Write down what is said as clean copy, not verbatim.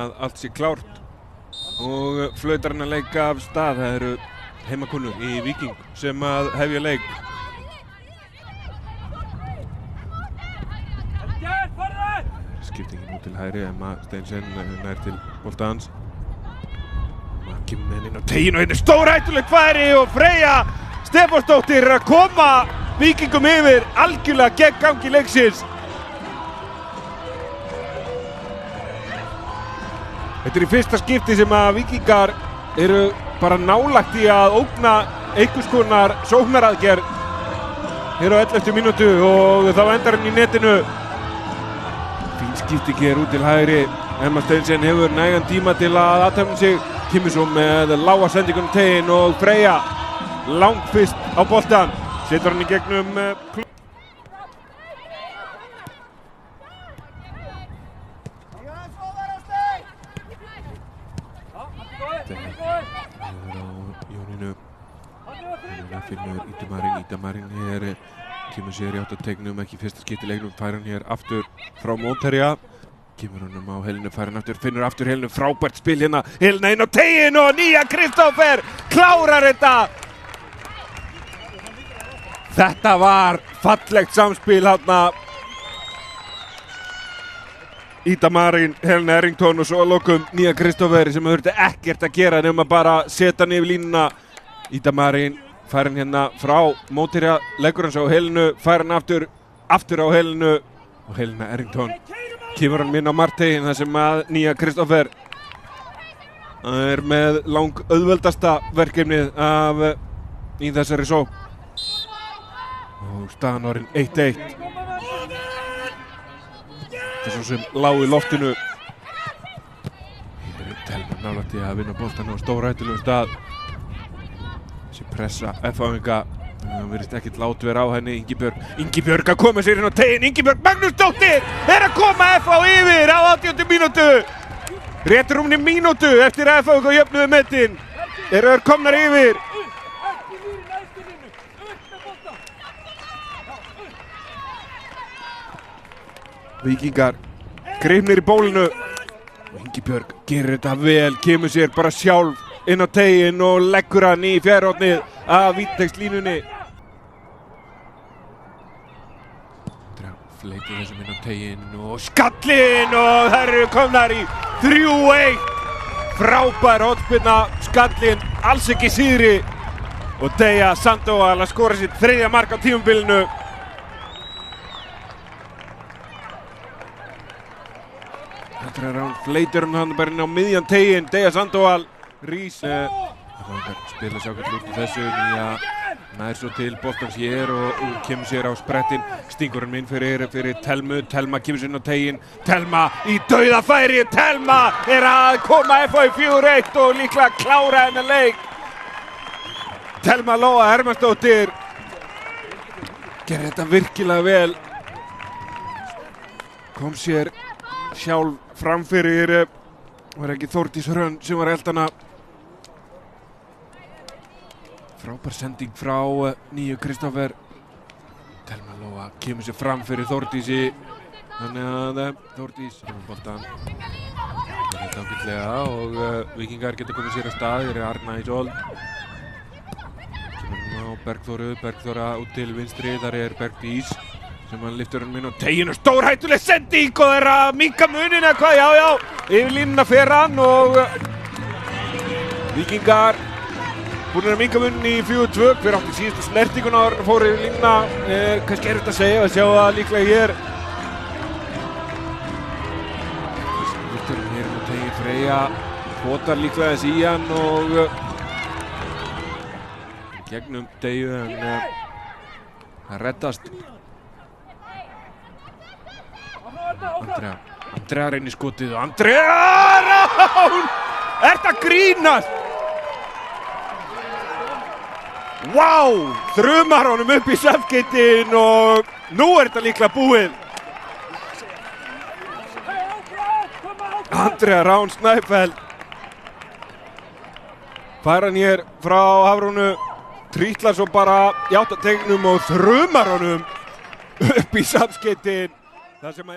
að allt sé klárt og flautarinn að leika af stað. Það eru heimakunnur í Víking sem að hefja leik. Skiptingin út til hægri, Emma Steinsen nær til boltans. Kemur með inn á teiginn og hérna er stórhættulegt færi og Freyja Stefánsdóttir að koma Víkingum yfir algjörlega gegn gangi leiksins. Þetta er í fyrsta skipti sem að Víkingar eru bara nálægt í að ógna einhvers konar sóknaraðgerð hér á 11. mínútu og þá endar hann í netinu. Fín skipting hér út til hægri. Emma Steinsen hefur nægan tíma til að athafna sig. Kemur svo með lága sendingunum teginn og Freyja langt fyrst á boltan. Setur hann í gegnum Jónínu. Finnur Ídamarinn hér. Kemur sér í áttategnum, ekki fyrsta skipti í leiknum. Fær hann hér aftur frá Mótherja. Kemur honum á Helenu, fær hann aftur, finnur aftur Helenu, frábært spil hérna. Helena inn á teginn og Nýja Kristófer klárar þetta. Þetta var fallegt samspil hérna. Ídamarinn, Helena Errington og svo að lokum Nýja Kristófer sem þurfti ekkert að gera nema bara setja hann yfir línuna. Ídamarinn fær hann hérna frá Mótherja, leggur hans á Helenu, fær hann aftur á Helenu og Helena Errington. Kemur hann minn á markteginn þar sem að Nýja Kristófer er með lang auðveldasta verkefnið í þessari sókn. Og staðan orðin 1-1. Það er svo sem lá í loftinu. Hér er Telma nálægt í að vinna boltann á stórhættulegu stað. Þessi pressa F-áinga. Það virðist ekkert lát vera á henni. Ingibjörg að koma sér inn á teginn. Ingibjörg Magnúsdóttir er að koma FH yfir á 18. mínútu. Rétt rúmni mínútu eftir að FH jöfnuðu metin. Eru þeir komnar yfir. Víkingar greipnir í bólinu. Ingibjörg gerir þetta vel, kemur sér bara sjálf inn á teginn og leggur hann í fjærhornið af vítateigslínunni. Fleitir þessum inn á teginn og skallinn og þær eru komnar í 3-1. Frábær hornspyrna, skallinn alls ekki síðri og Deja Sandoval að skora sitt 3. mark á tímabilinu. Andrea Rán fleitir hann bara inn á miðjan teginn. Deja Sandoval rís. Spila sjákvæmt út í þessu. Nýja nær svo til boltans hér og kemur sér á sprettinn. Stingur hann inn fyrir Telmu. Telma kemur sér inn á teginn. Telma í dauðafæri. Telma er að koma FH í 4-1 og líklega klára hennar leik. Telma Lóa Hermannsdóttir gerir þetta virkilega vel. Kom sér sjálf framfyrir. Var ekki Þórdís Hrönn sem var eldana. Frábær sending frá Nýju Kristófer. Telma Lóa kemur sér fram fyrir Þórdísi. Þannig að Þórdís kemur boltan. Það er ágætlega og Víkingar geta komið sér á stað. Þeir eru Arna í sól. Kemur á Bergþóra út til vinstri. Þar er Bergdís sem hann lyftur hann inn á teginn og stórhættuleg sending og þeir að minnka munin eða hvað, já, yfir línuna fer hann og Víkingar búin að minnka munin í 4-2. Hver átti síðustu snertingunar fór yfir línuna, kannski erfitt að segja, að sjá það líklega hér. Lyftur hann hér inn á teginn, Freyja potar líklega þess í hann og gegnum Deyju en það reddast. Andrea reynir skotið og Andrea Rán! Ertu að grínast? Vá! Þrumar honum upp í safgeitin og nú er þetta líklega búið. Andrea Rán Snæfell fær hann hér frá Hafrúnu, trítlar svo bara í áttategnum og þrumar honum upp í safgeitin. Það sem að